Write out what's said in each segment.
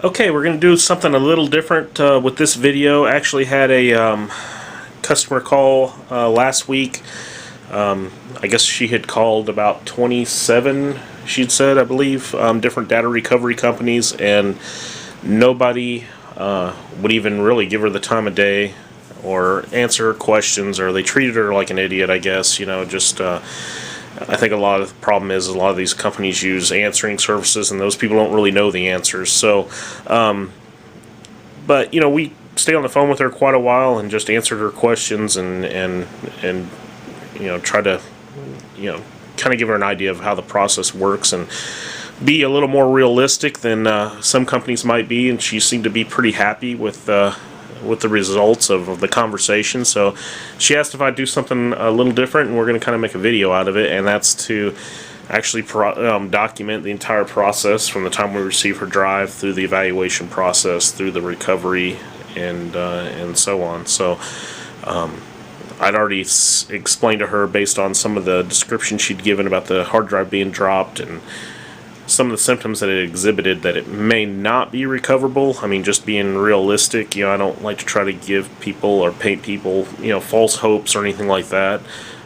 Okay, we're going to do something a little different with this video. Actually had a customer call last week. I guess she had called about 27, she'd said, I believe, different data recovery companies, and nobody would even really give her the time of day or answer her questions, or they treated her like an idiot, I guess. You know, just I think a lot of the problem is a lot of these companies use answering services, and those people don't really know the answers. So, but you know, we stayed on the phone with her quite a while and just answered her questions and you know, try to, you know, kind of give her an idea of how the process works and be a little more realistic than some companies might be. And she seemed to be pretty happy with the results of the conversation. So she asked if I'd do something a little different, and we're going to kind of make a video out of it, and that's to actually document the entire process from the time we receive her drive through the evaluation process, through the recovery, and so on. So I'd already explained to her, based on some of the description she'd given about the hard drive being dropped and some of the symptoms that it exhibited, that it may not be recoverable. I mean, just being realistic, you know, I don't like to try to give people or paint people, you know, false hopes or anything like that,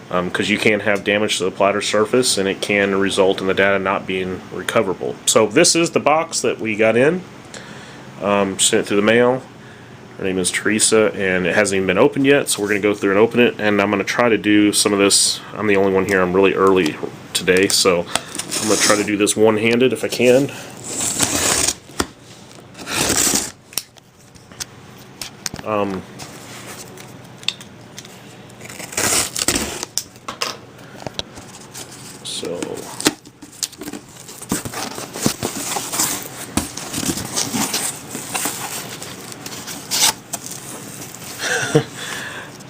because you can have damage to the platter surface, and it can result in the data not being recoverable. So this is the box that we got in, sent it through the mail. Her name is Teresa, and it hasn't even been opened yet, so we're going to go through and open it, and I'm going to try to do some of this. I'm the only one here. I'm really early today, so I'm going to try to do this one-handed if I can. So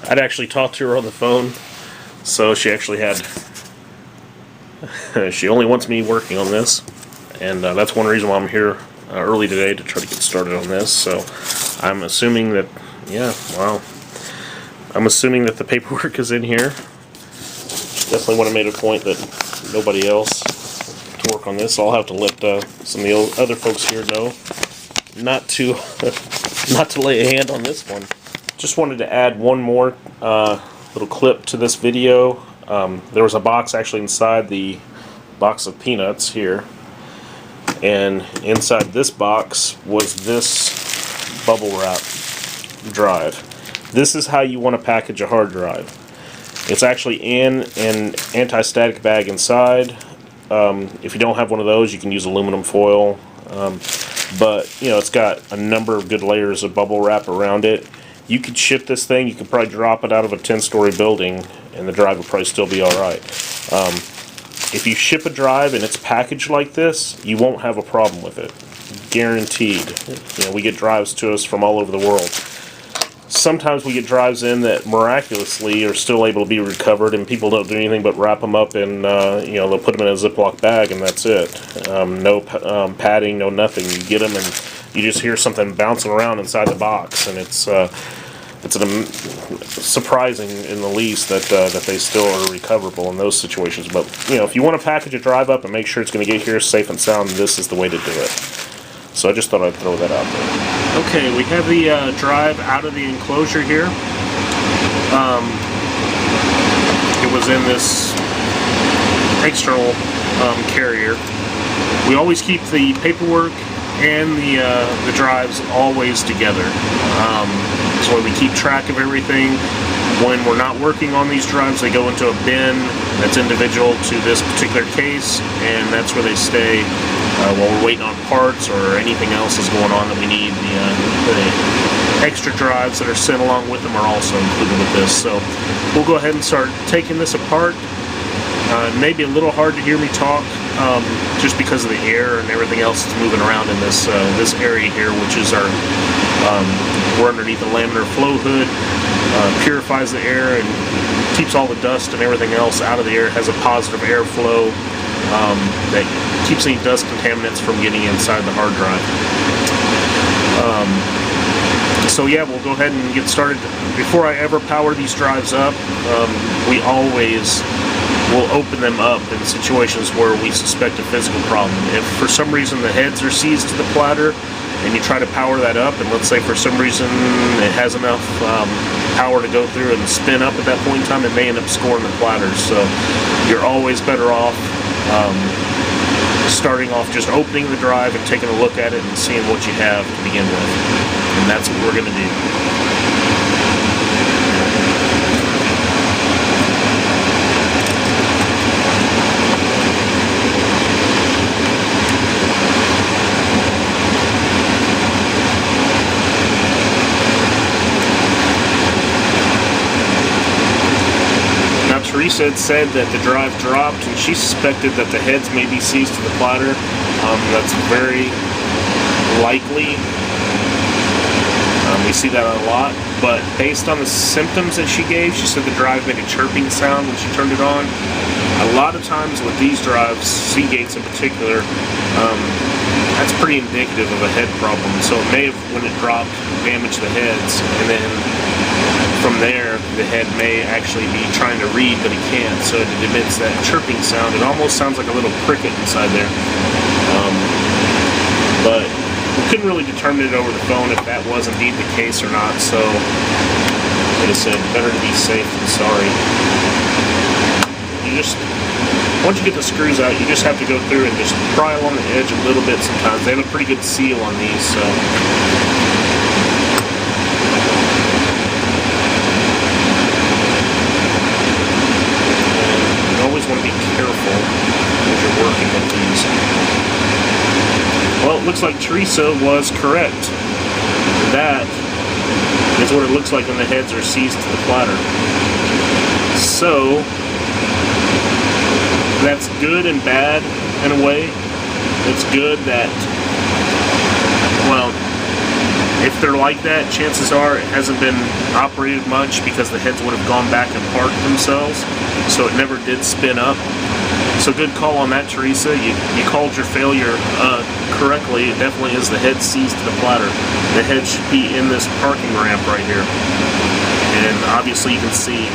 I'd actually talked to her on the phone, so she actually had she only wants me working on this, and that's one reason why I'm here early today, to try to get started on this. So I'm assuming that, yeah, wow, I'm assuming that the paperwork is in here. Definitely want to make a point that nobody else to work on this. So I'll have to let some of the other folks here know not to not to lay a hand on this one. Just wanted to add one more little clip to this video. There was a box actually inside the box of peanuts here, and inside this box was this bubble wrap drive. This is how you want to package a hard drive. It's actually in an anti-static bag inside. If you don't have one of those, you can use aluminum foil, but you know, it's got a number of good layers of bubble wrap around it. You could ship this thing, you could probably drop it out of a 10-story building, and the drive would probably still be alright. If you ship a drive and it's packaged like this, you won't have a problem with it. Guaranteed. You know, we get drives to us from all over the world. Sometimes we get drives in that miraculously are still able to be recovered, and people don't do anything but wrap them up in, you know, they'll put them in a Ziploc bag, and that's it. No padding, no nothing. You get them, and you just hear something bouncing around inside the box, and it's surprising in the least that that they still are recoverable in those situations. But you know, if you want to package a drive up and make sure it's going to get here safe and sound, this is the way to do it. So I just thought I'd throw that out there. Okay, we have the drive out of the enclosure here. It was in this external carrier. We always keep the paperwork and the drives always together. So we keep track of everything. When we're not working on these drives, they go into a bin that's individual to this particular case, and that's where they stay while we're waiting on parts or anything else is going on that we need. The extra drives that are sent along with them are also included with this. So we'll go ahead and start taking this apart. It may be a little hard to hear me talk, just because of the air and everything else that's moving around in this this area here, which is our we're underneath the laminar flow hood. Purifies the air and keeps all the dust and everything else out of the air. It has a positive airflow that keeps any dust contaminants from getting inside the hard drive. So yeah, we'll go ahead and get started. Before I ever power these drives up, we always will open them up in situations where we suspect a physical problem. If for some reason the heads are seized to the platter, and you try to power that up, and let's say for some reason it has enough power to go through and spin up at that point in time, it may end up scoring the platters. So you're always better off starting off just opening the drive and taking a look at it and seeing what you have to begin with. And that's what we're going to do. Teresa had said that the drive dropped and she suspected that the heads may be seized to the platter. That's very likely. We see that a lot, but based on the symptoms that she gave, she said the drive made a chirping sound when she turned it on. A lot of times with these drives, Seagates in particular, that's pretty indicative of a head problem. So it may have, when it dropped, damaged the heads, and then from there, the head may actually be trying to read, but it can't, so it emits that chirping sound. It almost sounds like a little cricket inside there. But we couldn't really determine it over the phone if that was indeed the case or not, so like I said, better to be safe than sorry. You just, once you get the screws out, you just have to go through and just pry along the edge a little bit sometimes. They have a pretty good seal on these, so. Want to be careful as you're working with these. Well, it looks like Teresa was correct. That is what it looks like when the heads are seized to the platter. So that's good and bad in a way. It's good that, well, if they're like that, chances are it hasn't been operated much because the heads would have gone back and parked themselves, so it never did spin up. So good call on that, Teresa. You called your failure correctly. It definitely is the head seized to the platter. The head should be in this parking ramp right here. And obviously you can see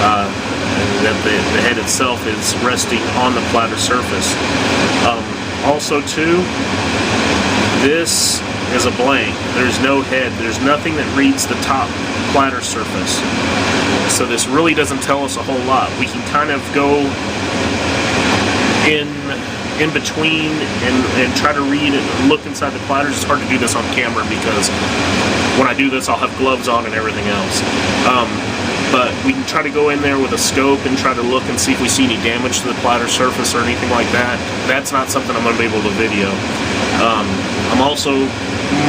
that the head itself is resting on the platter surface. Also too, this is a blank. There's no head. There's nothing that reads the top platter surface. So this really doesn't tell us a whole lot. We can kind of go in between and try to read and look inside the platters. It's hard to do this on camera because when I do this I'll have gloves on and everything else. But we can try to go in there with a scope and try to look and see if we see any damage to the platter surface or anything like that. That's not something I'm going to be able to video. I'm also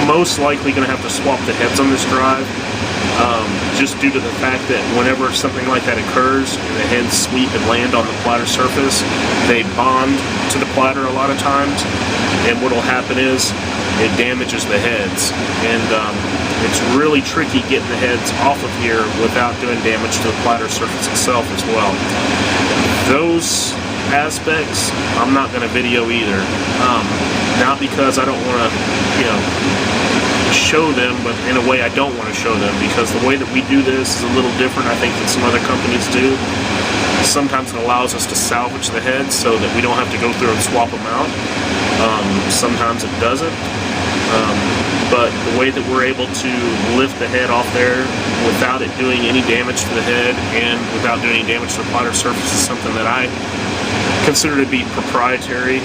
most likely going to have to swap the heads on this drive, just due to the fact that whenever something like that occurs and the heads sweep and land on the platter surface, they bond to the platter a lot of times, and what will happen is it damages the heads, and it's really tricky getting the heads off of here without doing damage to the platter surface itself as well. Those aspects I'm not going to video either, not because I don't want to, you know, show them, but in a way I don't want to show them, because the way that we do this is a little different, I think, than some other companies do. Sometimes it allows us to salvage the heads so that we don't have to go through and swap them out. Sometimes it doesn't. But the way that we're able to lift the head off there without it doing any damage to the head and without doing any damage to the platter surface is something that I consider to be proprietary.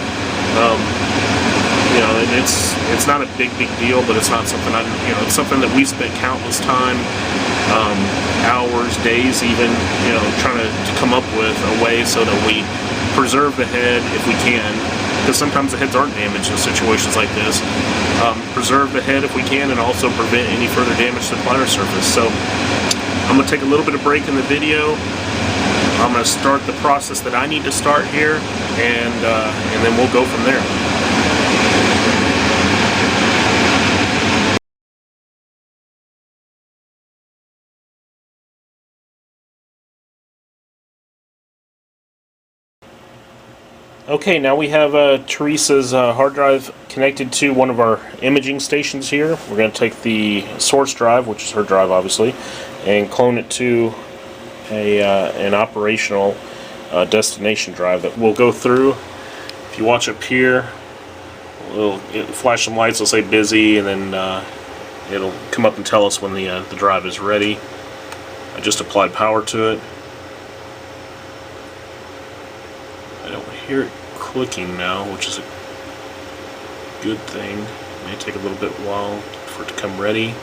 You know, and it's not a big deal, but it's not something it's something that we spent countless time, hours, days even, you know, trying to come up with a way so that we preserve the head if we can, because sometimes the heads aren't damaged in situations like this. Preserve the head if we can, and also prevent any further damage to the platter surface. So I'm going to take a little bit of break in the video. I'm going to start the process that I need to start here, and then we'll go from there. Okay, now we have Teresa's hard drive connected to one of our imaging stations here. We're going to take the source drive, which is her drive obviously, and clone it to an operational destination drive that we'll go through. If you watch up here, it'll flash some lights. It'll say busy, and then it'll come up and tell us when the drive is ready. I just applied power to it. I don't hear it clicking now, which is a good thing. It may take a little bit while for it to come ready.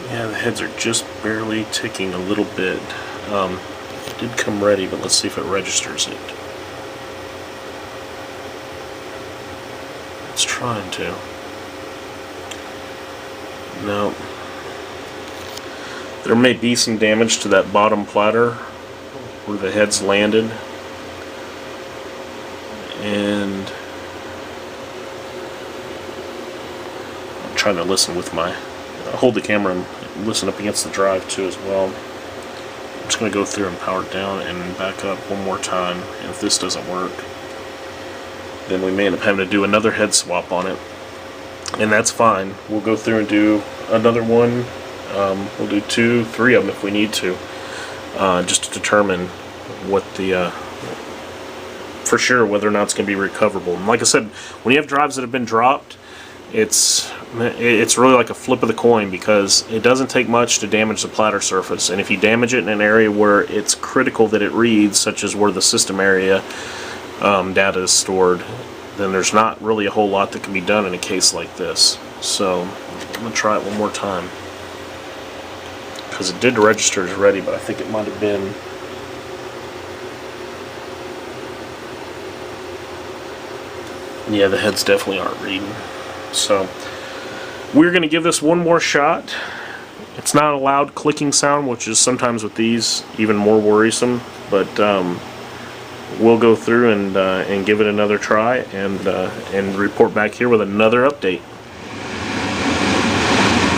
Yeah, the heads are just barely ticking a little bit. It did come ready, but let's see if it registers it. It's trying to. No. There may be some damage to that bottom platter where the heads landed. And I'm trying to listen with my... hold the camera and listen up against the drive too as well. I'm just going to go through and power it down and back up one more time. And if this doesn't work, then we may end up having to do another head swap on it. And that's fine. We'll go through and do another one. We'll do 2, 3 of them if we need to, just to determine what the for sure whether or not it's going to be recoverable. And like I said, when you have drives that have been dropped, it's really like a flip of the coin, because it doesn't take much to damage the platter surface, and if you damage it in an area where it's critical that it reads, such as where the system area data is stored, then there's not really a whole lot that can be done in a case like this. So I'm going to try it one more time, because it did register as ready, but I think it might have been... yeah, the heads definitely aren't reading. So we're going to give this one more shot. It's not a loud clicking sound, which is sometimes with these even more worrisome, but we'll go through and give it another try and report back here with another update.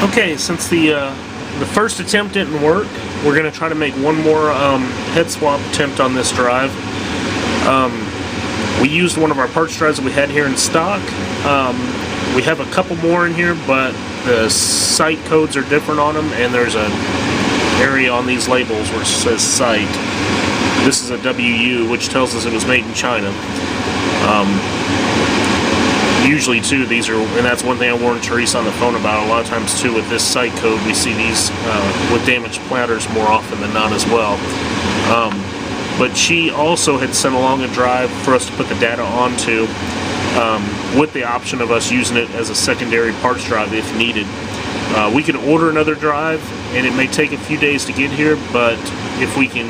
Okay, since the first attempt didn't work, we're going to try to make one more head swap attempt on this drive. We used one of our parts drives that we had here in stock. We have a couple more in here, but the site codes are different on them, and there's an area on these labels where it says site. This is a WU, which tells us it was made in China. Usually too, these are, and that's one thing I warned Teresa on the phone about, a lot of times too with this site code we see these with damaged platters more often than not as well. But she also had sent along a drive for us to put the data onto, with the option of us using it as a secondary parts drive if needed. We could order another drive, and it may take a few days to get here, but if we can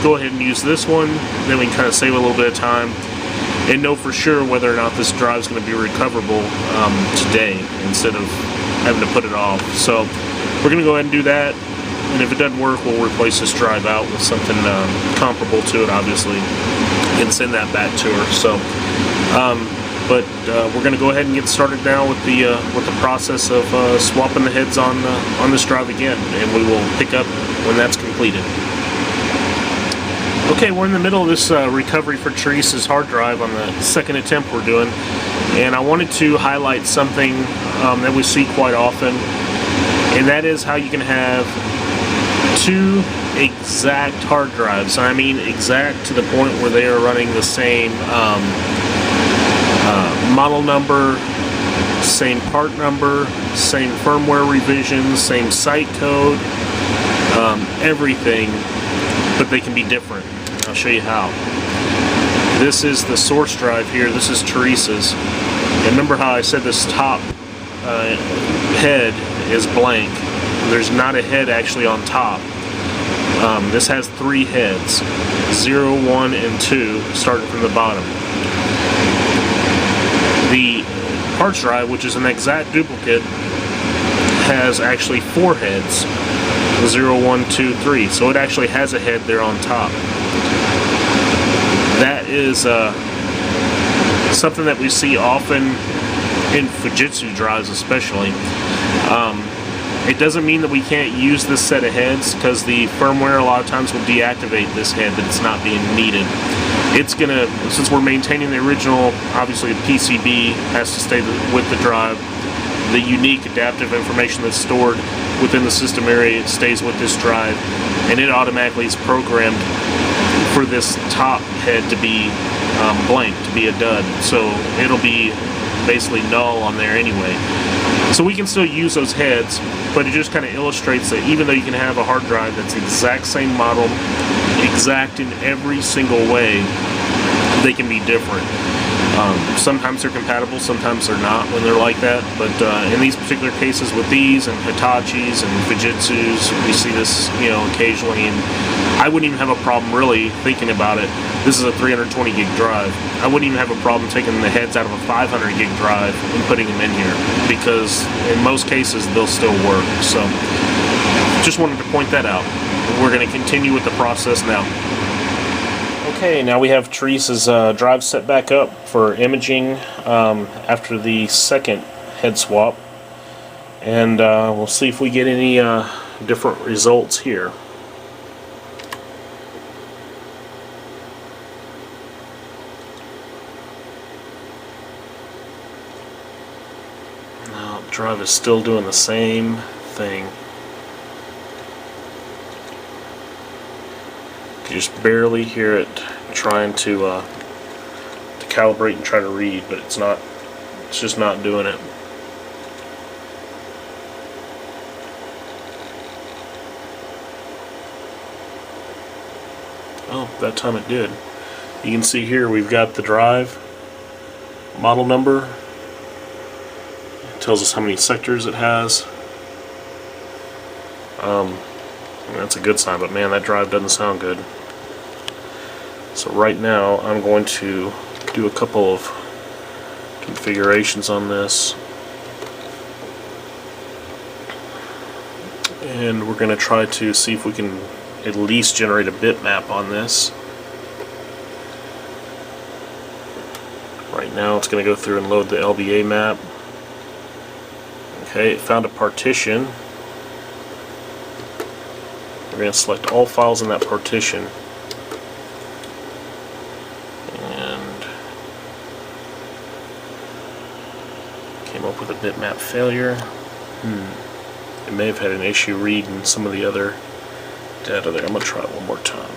go ahead and use this one, then we can kind of save a little bit of time and know for sure whether or not this drive is going to be recoverable today, instead of having to put it off. So we're going to go ahead and do that. And if it doesn't work, we'll replace this drive out with something comparable to it, obviously, and send that back to her. So, but we're going to go ahead and get started now with the process of swapping the heads on this drive again, and we will pick up when that's completed. Okay, we're in the middle of this recovery for Teresa's hard drive on the second attempt we're doing, and I wanted to highlight something that we see quite often, and that is how you can have two exact hard drives. I mean exact to the point where they are running the same model number, same part number, same firmware revisions, same site code, everything, but they can be different. I'll show you how. This is the source drive here. This is Teresa's. And remember how I said this top head is blank. There's not a head actually on top. This has 3 heads, 0, 1, and 2, starting from the bottom. The parts drive, which is an exact duplicate, has actually 4 heads, 0, 1, 2, 3. So it actually has a head there on top. That is something that we see often in Fujitsu drives especially. It doesn't mean that we can't use this set of heads, because the firmware a lot of times will deactivate this head that it's not being needed. It's gonna, since we're maintaining the original, obviously the PCB has to stay with the drive. The unique adaptive information that's stored within the system area, it stays with this drive, and it automatically is programmed for this top head to be blank, to be a dud. So it'll be basically null on there anyway. So we can still use those heads, but it just kind of illustrates that even though you can have a hard drive that's the exact same model, exact in every single way, they can be different. Sometimes they're compatible, sometimes they're not when they're like that, but in these particular cases with these and Hitachis and Fujitsus, we see this, you know, occasionally, and I wouldn't even have a problem really thinking about it. This is a 320 gig drive. I wouldn't even have a problem taking the heads out of a 500 gig drive and putting them in here, because in most cases they'll still work. So just wanted to point that out. We're going to continue with the process now. Okay, now we have Teresa's drive set back up for imaging after the second head swap, and we'll see if we get any different results here. Now the drive is still doing the same thing. You just barely hear it trying to calibrate and try to read, but it's just not doing it. Oh, that time it did. You can see here we've got the drive model number. It tells us how many sectors it has. That's a good sign, but man, that drive doesn't sound good. So right now I'm going to do a couple of configurations on this, and we're going to try to see if we can at least generate a bitmap on this. Right now it's going to go through and load the LBA map. Okay, it found a partition. We're going to select all files in that partition, and came up with a bitmap failure. It may have had an issue reading some of the other data there. I'm going to try it one more time.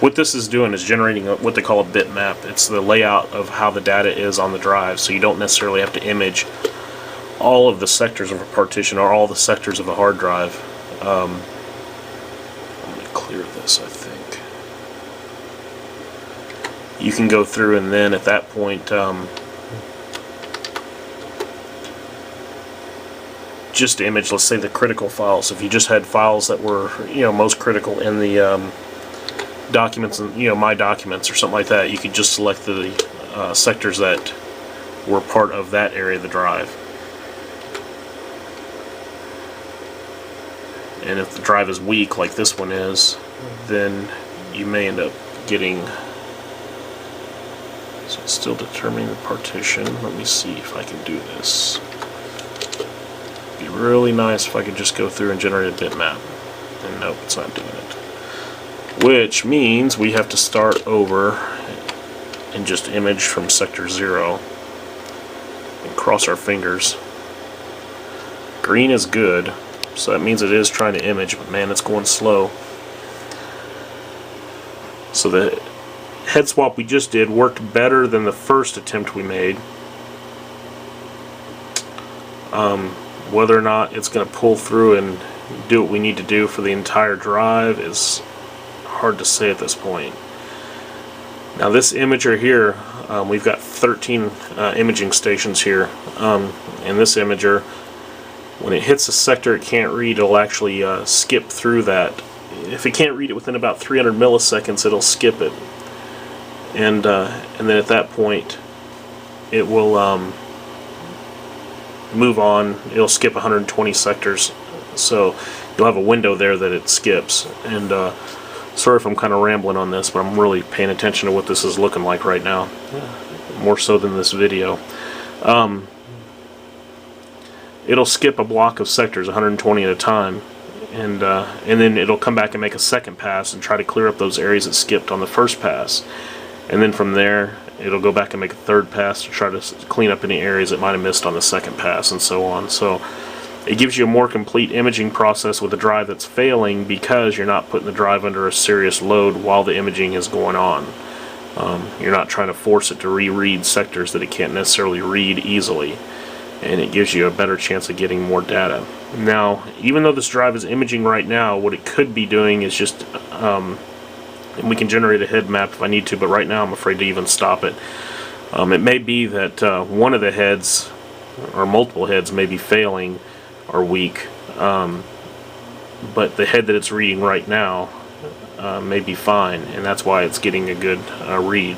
What this is doing is generating what they call a bitmap. It's the layout of how the data is on the drive, so you don't necessarily have to image all of the sectors of a partition or all the sectors of a hard drive. Clear this, I think. You can go through and then at that point just image, let's say, the critical files. If you just had files that were, you know, most critical in the documents, and, you know, my documents or something like that, you could just select the sectors that were part of that area of the drive. And if the drive is weak, like this one is, then you may end up getting... So it's still determining the partition. Let me see if I can do this. It'd be really nice if I could just go through and generate a bitmap. And nope, it's not doing it. Which means we have to start over and just image from sector 0. And cross our fingers. Green is good. So that means it is trying to image, but man, it's going slow. So the head swap we just did worked better than the first attempt we made. Whether or not it's going to pull through and do what we need to do for the entire drive is hard to say at this point. Now this imager here, we've got 13 imaging stations here. And this imager, when it hits a sector it can't read, it'll actually skip through that. If it can't read it within about 300 milliseconds, it'll skip it. And then at that point, it will move on. It'll skip 120 sectors. So you'll have a window there that it skips. And sorry if I'm kind of rambling on this, but I'm really paying attention to what this is looking like right now. More so than this video. It'll skip a block of sectors, 120 at a time, and then it'll come back and make a second pass and try to clear up those areas it skipped on the first pass, and then from there it'll go back and make a third pass to try to clean up any areas it might have missed on the second pass, and so on. So it gives you a more complete imaging process with a drive that's failing, because you're not putting the drive under a serious load while the imaging is going on. You're not trying to force it to reread sectors that it can't necessarily read easily, and it gives you a better chance of getting more data. Now, even though this drive is imaging right now, what it could be doing is just, and we can generate a head map if I need to, but right now I'm afraid to even stop it. It may be that one of the heads, or multiple heads, may be failing or weak, but the head that it's reading right now may be fine, and that's why it's getting a good read.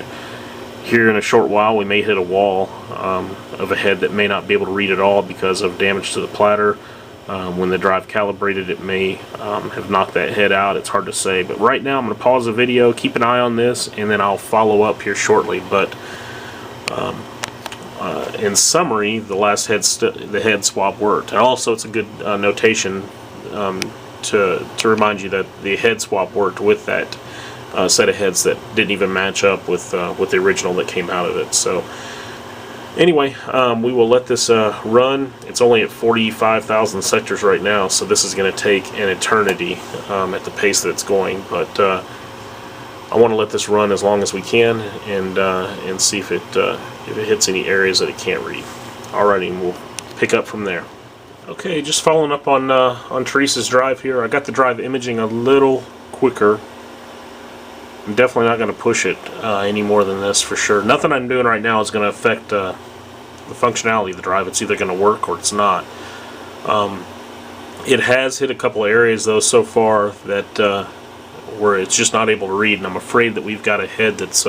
Here in a short while we may hit a wall of a head that may not be able to read at all because of damage to the platter. When the drive calibrated, it may have knocked that head out. It's hard to say, but right now I'm going to pause the video, keep an eye on this, and then I'll follow up here shortly. But in summary, the last the head swap worked. And also, it's a good notation to remind you that the head swap worked with that set of heads that didn't even match up with the original that came out of it. So anyway, we will let this run. It's only at 45,000 sectors right now, so this is going to take an eternity at the pace that it's going. But I want to let this run as long as we can, and see if it hits any areas that it can't read. Alrighty, and we'll pick up from there. Okay, just following up on Teresa's drive here. I got the drive imaging a little quicker. I'm definitely not going to push it any more than this for sure. Nothing I'm doing right now is going to affect the functionality of the drive. It's either going to work or it's not. It has hit a couple of areas though so far that where it's just not able to read, and I'm afraid that we've got a head that's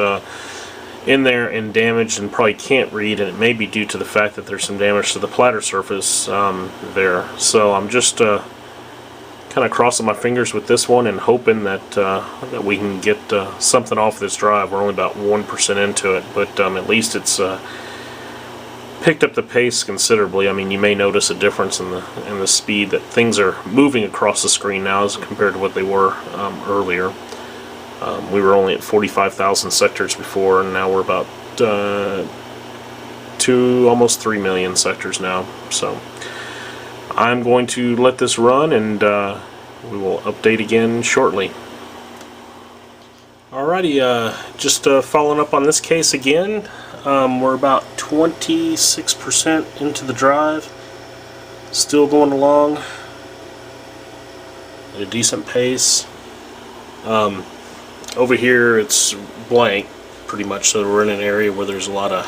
in there and damaged and probably can't read, and it may be due to the fact that there's some damage to the platter surface there. So I'm just kind of crossing my fingers with this one and hoping that that we can get something off this drive. We're only about 1% into it, but at least it's picked up the pace considerably. I mean, you may notice a difference in the speed that things are moving across the screen now as compared to what they were earlier. We were only at 45,000 sectors before, and now we're about almost 3 million sectors now. So I'm going to let this run, and we will update again shortly. Alrighty, just following up on this case again. We're about 26% into the drive, still going along at a decent pace. Over here it's blank pretty much, so we're in an area where there's a lot of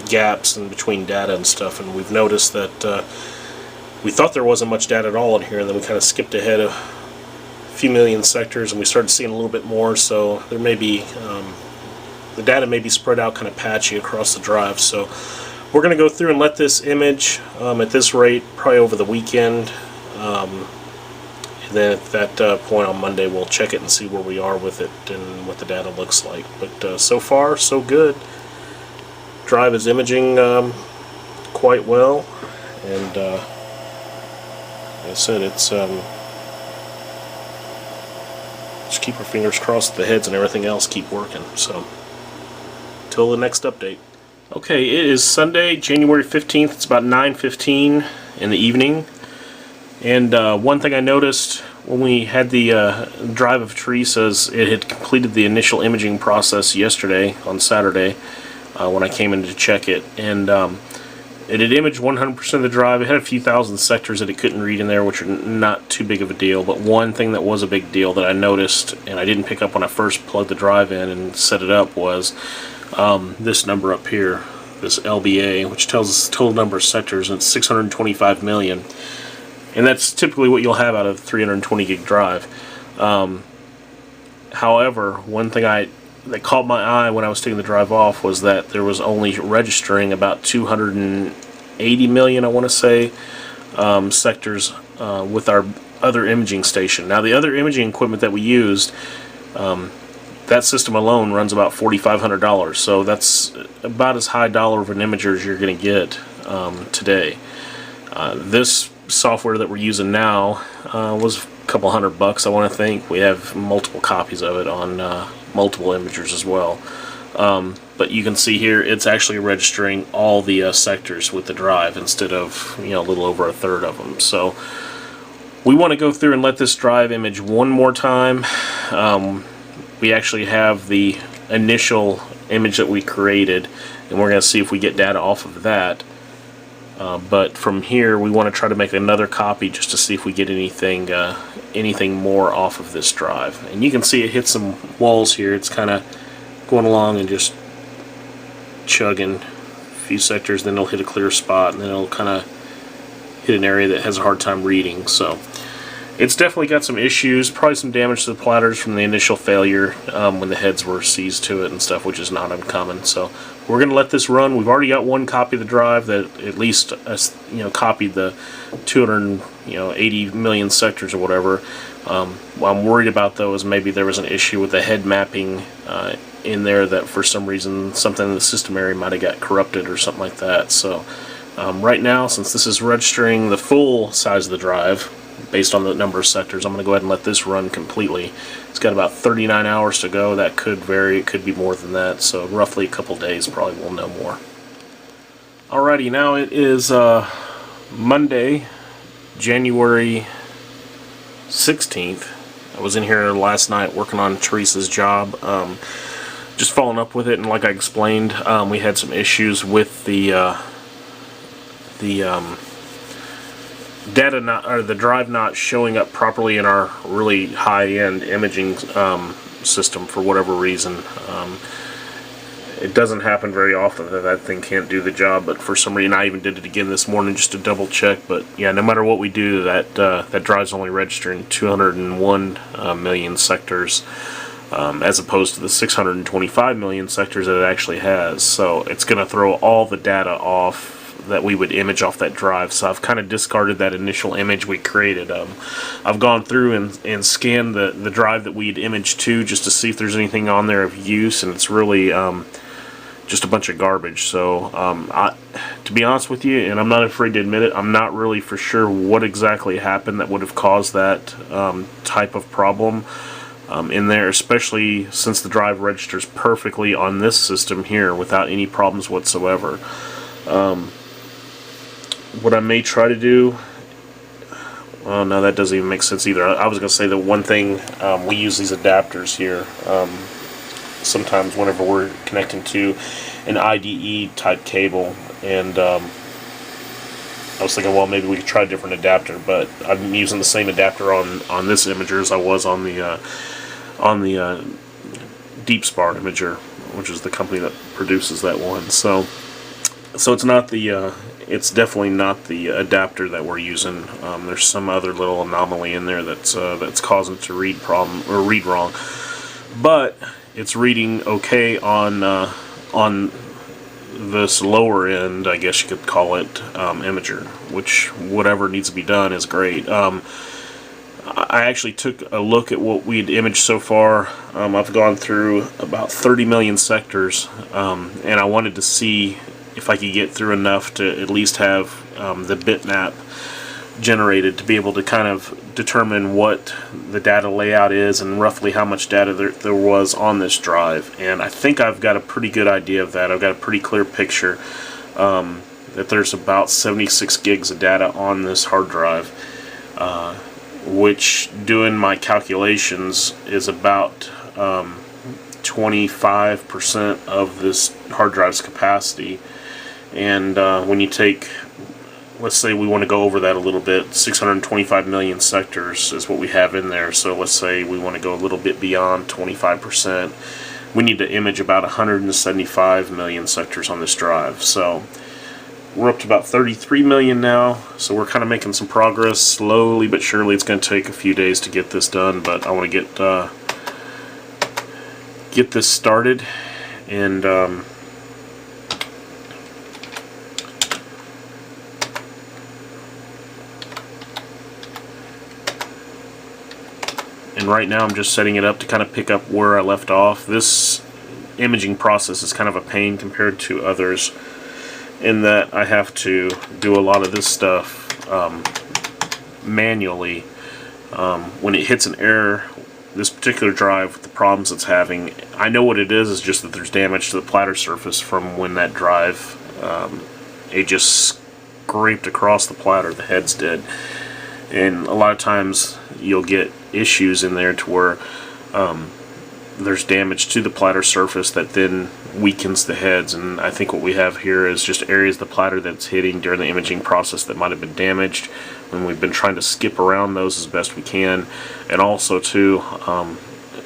gaps in between data and stuff, and we've noticed that we thought there wasn't much data at all in here, and then we kind of skipped ahead a few million sectors and we started seeing a little bit more, so there may be the data may be spread out kind of patchy across the drive. So we're going to go through and let this image at this rate probably over the weekend, and then at that point on Monday we'll check it and see where we are with it and what the data looks like. But so far so good. Drive is imaging quite well, and like I said, it's just keep our fingers crossed that the heads and everything else keep working. So till the next update. Okay, it is Sunday, January 15th. It's about 9:15 in the evening. And one thing I noticed when we had the drive of Teresa's, it had completed the initial imaging process yesterday on Saturday when I came in to check it. And it had imaged 100% of the drive. It had a few thousand sectors that it couldn't read in there, which are not too big of a deal. But one thing that was a big deal that I noticed, and I didn't pick up when I first plugged the drive in and set it up, was this number up here, this LBA, which tells us the total number of sectors, and it's 625 million. And that's typically what you'll have out of a 320 gig drive. However, one thing that caught my eye when I was taking the drive off was that there was only registering about 280 million, I want to say, sectors with our other imaging station. Now, the other imaging equipment that we used, that system alone runs about $4,500, so that's about as high dollar of an imager as you're going to get today. This software that we're using now was a couple $100, I want to think. We have multiple copies of it on multiple imagers as well. But you can see here it's actually registering all the sectors with the drive instead of, you know, a little over a third of them. So we want to go through and let this drive image one more time. We actually have the initial image that we created, and we're going to see if we get data off of that. But from here, we want to try to make another copy just to see if we get anything more off of this drive. And you can see it hit some walls here. It's kind of going along and just chugging a few sectors, then it'll hit a clear spot, and then it'll kind of hit an area that has a hard time reading. So it's definitely got some issues, probably some damage to the platters from the initial failure when the heads were seized to it and stuff, which is not uncommon. So we're going to let this run. We've already got one copy of the drive that at least copied the 280 million sectors or whatever. What I'm worried about though is maybe there was an issue with the head mapping in there, that for some reason something in the system area might have got corrupted or something like that. So right now, since this is registering the full size of the drive based on the number of sectors, I'm going to go ahead and let this run completely. It's got about 39 hours to go. That could vary, it could be more than that, so roughly a couple days probably we'll know more. Alrighty, now it is Monday, January 16th. I was in here last night working on Teresa's job, just following up with it, and like I explained, we had some issues with the data not, or the drive not showing up properly in our really high-end imaging system for whatever reason. It doesn't happen very often that thing can't do the job, but for some reason I even did it again this morning just to double check. But yeah, no matter what we do, that drive's only registering 201 million sectors, as opposed to the 625 million sectors that it actually has. So it's going to throw all the data off that we would image off that drive. So I've kind of discarded that initial image we created. I've gone through and scanned the drive that we'd imaged to just to see if there's anything on there of use, and it's really just a bunch of garbage. So to be honest with you, and I'm not afraid to admit it, I'm not really for sure what exactly happened that would have caused that type of problem in there, especially since the drive registers perfectly on this system here without any problems whatsoever. What I may try to do, well, no, that doesn't even make sense either. I was going to say the one thing, we use these adapters here sometimes whenever we're connecting to an IDE type cable, and I was thinking, well, maybe we could try a different adapter, but I'm using the same adapter on this imager as I was on the Deep Spar imager, which is the company that produces that one. So it's not the it's definitely not the adapter that we're using. There's some other little anomaly in there that's causing it to read wrong, but it's reading okay on this lower end, I guess you could call it, imager, which whatever needs to be done is great. I actually took a look at what we'd imaged so far. I've gone through about 30 million sectors, and I wanted to see if I could get through enough to at least have the bitmap generated to be able to kind of determine what the data layout is and roughly how much data there was on this drive. And I think I've got a pretty good idea of that. I've got a pretty clear picture that there's about 76 gigs of data on this hard drive, which, doing my calculations, is about 25% of this hard drive's capacity. And when you take, let's say we want to go over that a little bit, 625 million sectors is what we have in there. So let's say we want to go a little bit beyond 25%. We need to image about 175 million sectors on this drive. So we're up to about 33 million now. So we're kind of making some progress, slowly but surely. It's going to take a few days to get this done, but I want to get this started. And right now I'm just setting it up to kind of pick up where I left off. This imaging process is kind of a pain compared to others in that I have to do a lot of this stuff manually. When it hits an error, this particular drive, the problems it's having. I know what it is just that there's damage to the platter surface from when that drive, it just scraped across the platter, the heads did. And a lot of times you'll get issues in there to where there's damage to the platter surface that then weakens the heads, and I think what we have here is just areas of the platter that's hitting during the imaging process that might have been damaged, and we've been trying to skip around those as best we can. And also too,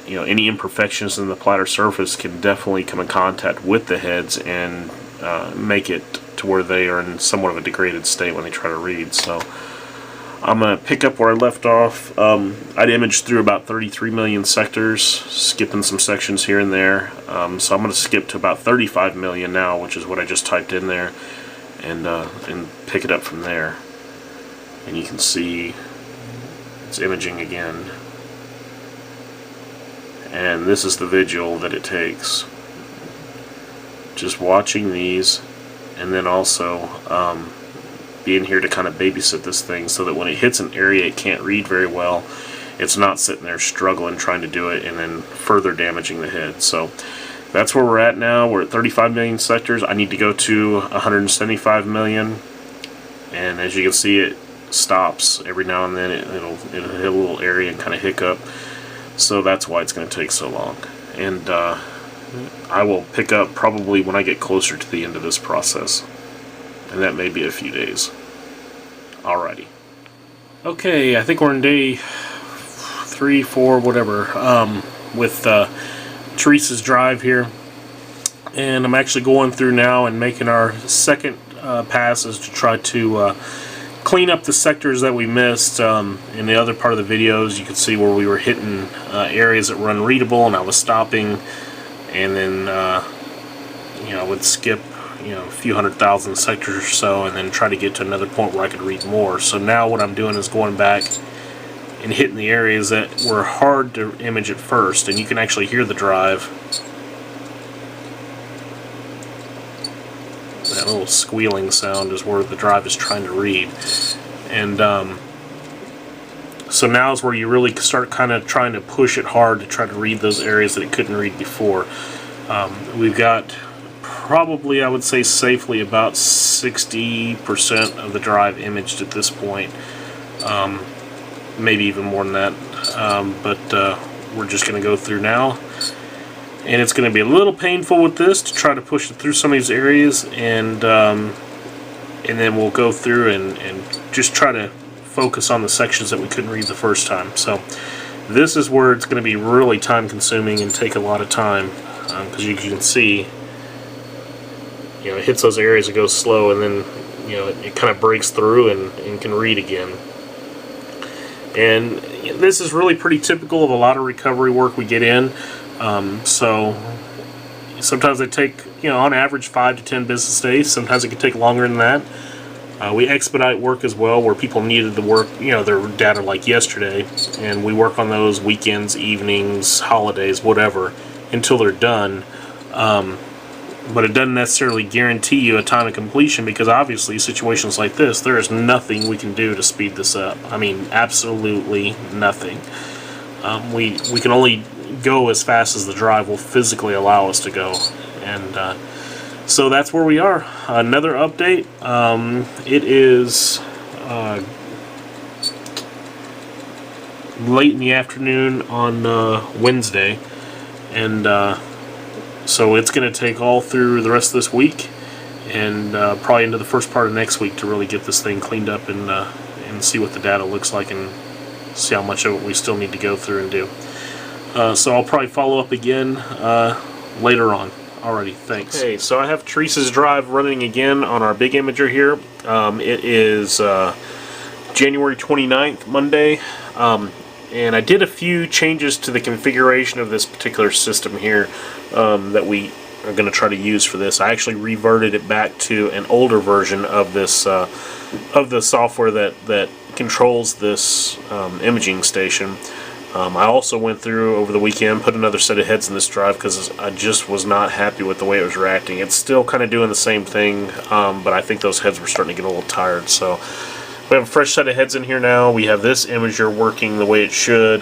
you know, any imperfections in the platter surface can definitely come in contact with the heads and make it to where they are in somewhat of a degraded state when they try to read. So I'm going to pick up where I left off. I'd imaged through about 33 million sectors, skipping some sections here and there. So I'm going to skip to about 35 million now, which is what I just typed in there, and pick it up from there. And you can see it's imaging again. And this is the vigil that it takes. Just watching these, and then also being here to kind of babysit this thing so that when it hits an area it can't read very well, it's not sitting there struggling trying to do it and then further damaging the head. So that's where we're at now. We're at 35 million sectors. I need to go to 175 million, and as you can see, it stops every now and then. It'll hit a little area and kind of hiccup. So that's why it's going to take so long. And I will pick up probably when I get closer to the end of this process. And that may be a few days. Alrighty. Okay, I think we're in day 3, 4, whatever, with Teresa's drive here. And I'm actually going through now and making our second passes to try to clean up the sectors that we missed. In the other part of the videos, you could see where we were hitting areas that were unreadable, and I was stopping, and then you know, I would skip, you know, a few 100,000 sectors or so, and then try to get to another point where I could read more. So now what I'm doing is going back and hitting the areas that were hard to image at first, and you can actually hear the drive. That little squealing sound is where the drive is trying to read. And so now is where you really start kind of trying to push it hard to try to read those areas that it couldn't read before. We've got probably, I would say safely, about 60% of the drive imaged at this point. Maybe even more than that. But we're just going to go through now. And it's going to be a little painful with this to try to push it through some of these areas, and then we'll go through and just try to focus on the sections that we couldn't read the first time. So this is where it's going to be really time consuming and take a lot of time, because you can see, you know, it hits those areas, it goes slow, and then, you know, it kind of breaks through and can read again. And this is really pretty typical of a lot of recovery work we get in. So sometimes they take, you know, on average 5 to 10 business days. Sometimes it can take longer than that. We expedite work as well, where people needed the work, you know, their data like yesterday, and we work on those weekends, evenings, holidays, whatever, until they're done. But it doesn't necessarily guarantee you a time of completion, because obviously situations like this, there is nothing we can do to speed this up. I mean, absolutely nothing. We can only go as fast as the drive will physically allow us to go, and so that's where we are. Another update. It is late in the afternoon on Wednesday, and so it's going to take all through the rest of this week, and probably into the first part of next week to really get this thing cleaned up and see what the data looks like and see how much of it we still need to go through and do. So I'll probably follow up again later on. Alrighty, thanks. Okay, so I have Teresa's drive running again on our big imager here. It is January 29th, Monday, and I did a few changes to the configuration of this particular system here that we are going to try to use for this. I actually reverted it back to an older version of this of the software that controls this imaging station. I also went through over the weekend, put another set of heads in this drive because I just was not happy with the way it was reacting. It's still kind of doing the same thing, but I think those heads were starting to get a little tired. So, we have a fresh set of heads in here now. We have this imager working the way it should.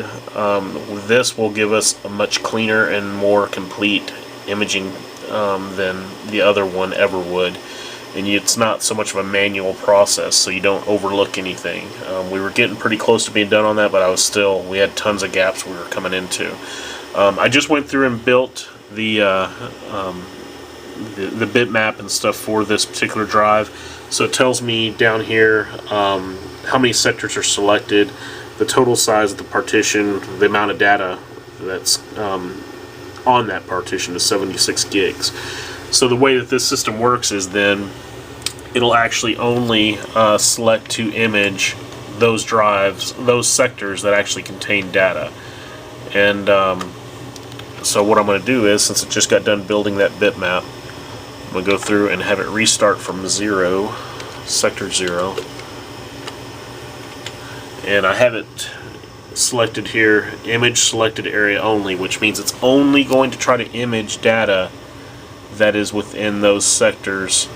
This will give us a much cleaner and more complete imaging than the other one ever would. And it's not so much of a manual process, so you don't overlook anything. We were getting pretty close to being done on that, but we had tons of gaps we were coming into. I just went through and built the bitmap and stuff for this particular drive. So it tells me down here how many sectors are selected, the total size of the partition, the amount of data that's on that partition is 76 gigs. So the way that this system works is then it'll actually only select to image those drives, those sectors that actually contain data. And so what I'm going to do is, since it just got done building that bitmap, I'm going to go through and have it restart from 0, sector 0. And I have it selected here, image selected area only, which means it's only going to try to image data that is within those sectors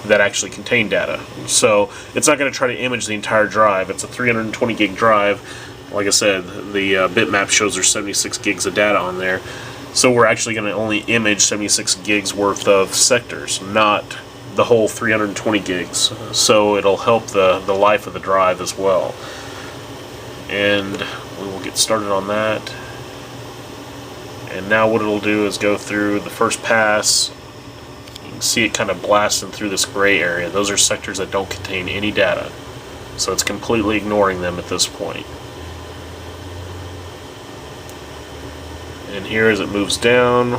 that actually contain data. So it's not going to try to image the entire drive. It's a 320 gig drive. Like I said, the bitmap shows there's 76 gigs of data on there. So we're actually going to only image 76 gigs worth of sectors, not the whole 320 gigs. So it'll help the life of the drive as well. And we will get started on that. And now what it'll do is go through the first pass. You can see it kind of blasting through this gray area. Those are sectors that don't contain any data. So it's completely ignoring them at this point. And here as it moves down,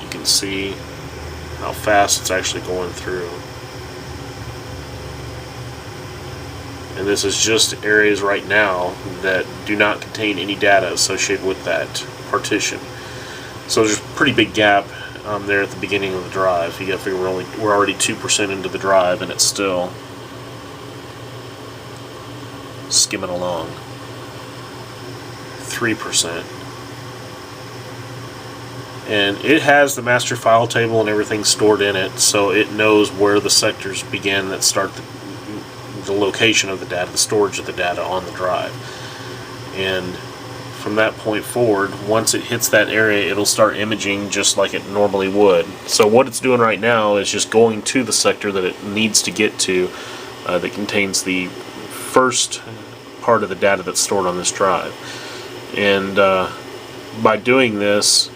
you can see how fast it's actually going through. And this is just areas right now that do not contain any data associated with that partition. So there's a pretty big gap there at the beginning of the drive. You got to figure we're already 2% into the drive, and it's still skimming along. 3%. And it has the master file table and everything stored in it, so it knows where the sectors begin that start the location of the data, the storage of the data on the drive. And from that point forward, once it hits that area, it'll start imaging just like it normally would. So what it's doing right now is just going to the sector that it needs to get to that contains the first part of the data that's stored on this drive. And by doing this,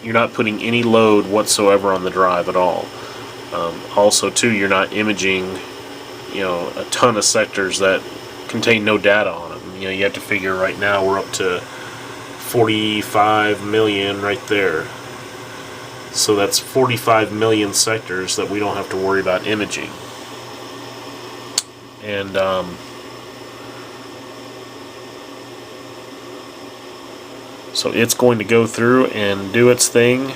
you're not putting any load whatsoever on the drive at all. Also, too, you're not imaging, a ton of sectors that contain no data on them. You have to figure right now we're up to 45 million right there. So that's 45 million sectors that we don't have to worry about imaging. And so it's going to go through and do its thing,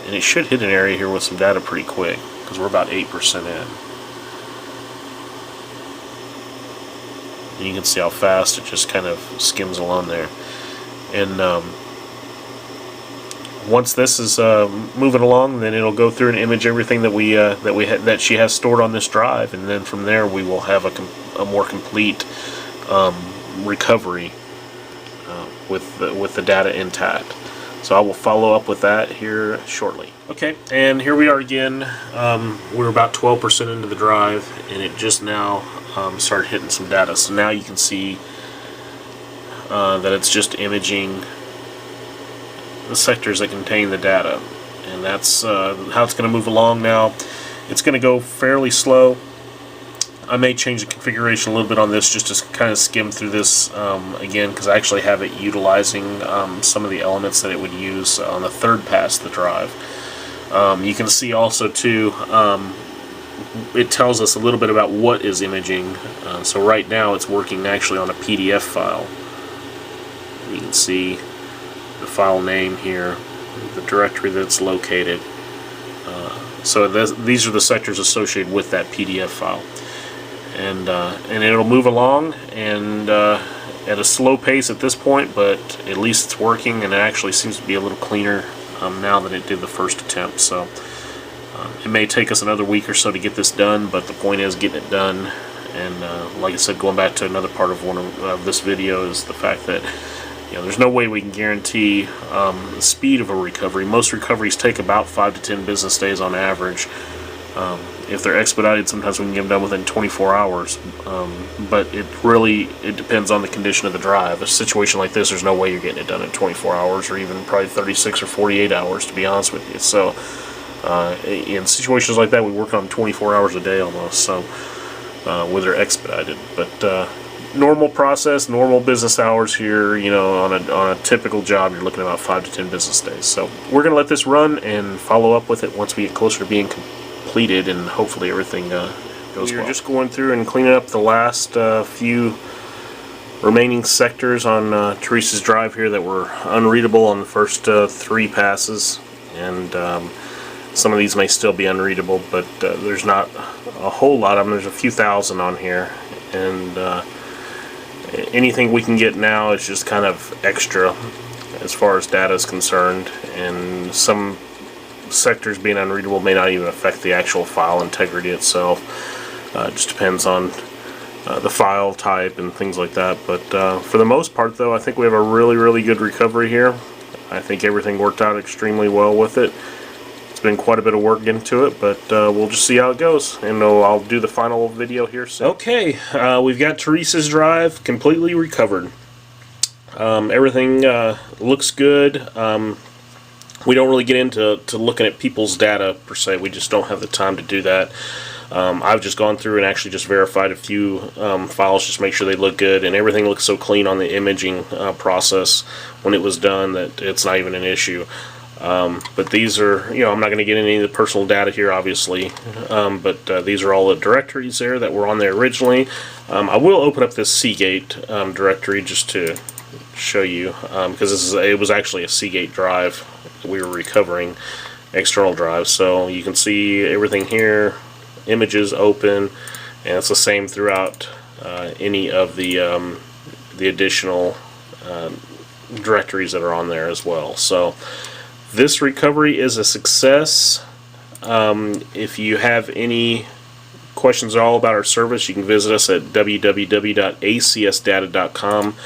and it should hit an area here with some data pretty quick, because we're about 8% in. And you can see how fast it just kind of skims along there. And once this is moving along, then it'll go through and image everything that she has stored on this drive, and then from there we will have a more complete recovery with the data intact. So I will follow up with that here shortly. Okay, and here we are again. We're about 12% into the drive, and it just now started hitting some data. So now you can see that it's just imaging the sectors that contain the data, and that's how it's going to move along now. It's going to go fairly slow. I may change the configuration a little bit on this just to kind of skim through this again, because I actually have it utilizing some of the elements that it would use on the third pass of the drive. You can see also too, it tells us a little bit about what is imaging. So right now it's working actually on a PDF file. You can see the file name here, the directory that it's located. So these are the sectors associated with that PDF file. And it'll move along, and at a slow pace at this point, but at least it's working, and it actually seems to be a little cleaner now than it did the first attempt. So it may take us another week or so to get this done, but the point is getting it done And like I said, going back to another part of this video is the fact that there's no way we can guarantee the speed of a recovery. Most recoveries take about 5 to 10 business days on average. If they're expedited, sometimes we can get them done within 24 hours. But it depends on the condition of the drive. A situation like this, there's no way you're getting it done in 24 hours, or even probably 36 or 48 hours, to be honest with you. So in situations like that, we work on 24 hours a day almost. So whether they're expedited, but normal process, normal business hours here, on a typical job, you're looking at about 5 to 10 business days. So we're going to let this run and follow up with it once we get closer to being completed, and hopefully everything goes well. We're just going through and cleaning up the last few remaining sectors on Teresa's drive here that were unreadable on the first 3 passes, and some of these may still be unreadable, but there's not a whole lot of them. There's a few thousand on here, and anything we can get now is just kind of extra as far as data is concerned, and some sectors being unreadable may not even affect the actual file integrity itself. It just depends on the file type and things like that. But for the most part, though, I think we have a really good recovery here. I think everything worked out extremely well with it. It's been quite a bit of work into it, but we'll just see how it goes, and I'll do the final video here soon. Okay, we've got Teresa's drive completely recovered. Everything looks good. We don't really get into looking at people's data per se. We just don't have the time to do that. I've just gone through and actually just verified a few files just to make sure they look good, and everything looks so clean on the imaging process when it was done that it's not even an issue. But these are, I'm not going to get into any of the personal data here, obviously, but these are all the directories there that were on there originally. I will open up this Seagate directory just to show you, because it was actually a Seagate drive we were recovering, external drive. So you can see everything here, images open, and it's the same throughout any of the additional directories that are on there as well. So this recovery is a success. If you have any questions at all about our service, you can visit us at www.acsdata.com.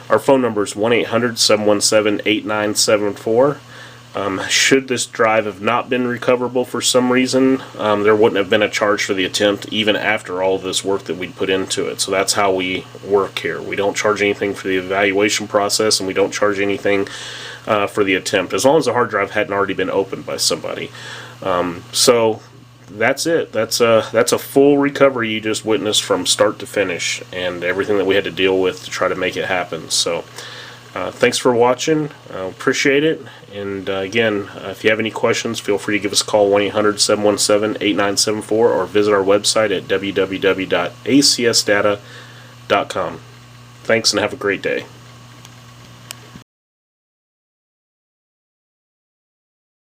Our phone number is 1-800-717-8974. Should this drive have not been recoverable for some reason, there wouldn't have been a charge for the attempt even after all this work that we'd put into it. So that's how we work here. We don't charge anything for the evaluation process, and we don't charge anything for the attempt, as long as the hard drive hadn't already been opened by somebody. So that's it. That's a full recovery you just witnessed from start to finish, and everything that we had to deal with to try to make it happen. So thanks for watching. Appreciate it. And again, if you have any questions, feel free to give us a call, 1-800-717-8974, or visit our website at www.acsdata.com. Thanks, and have a great day.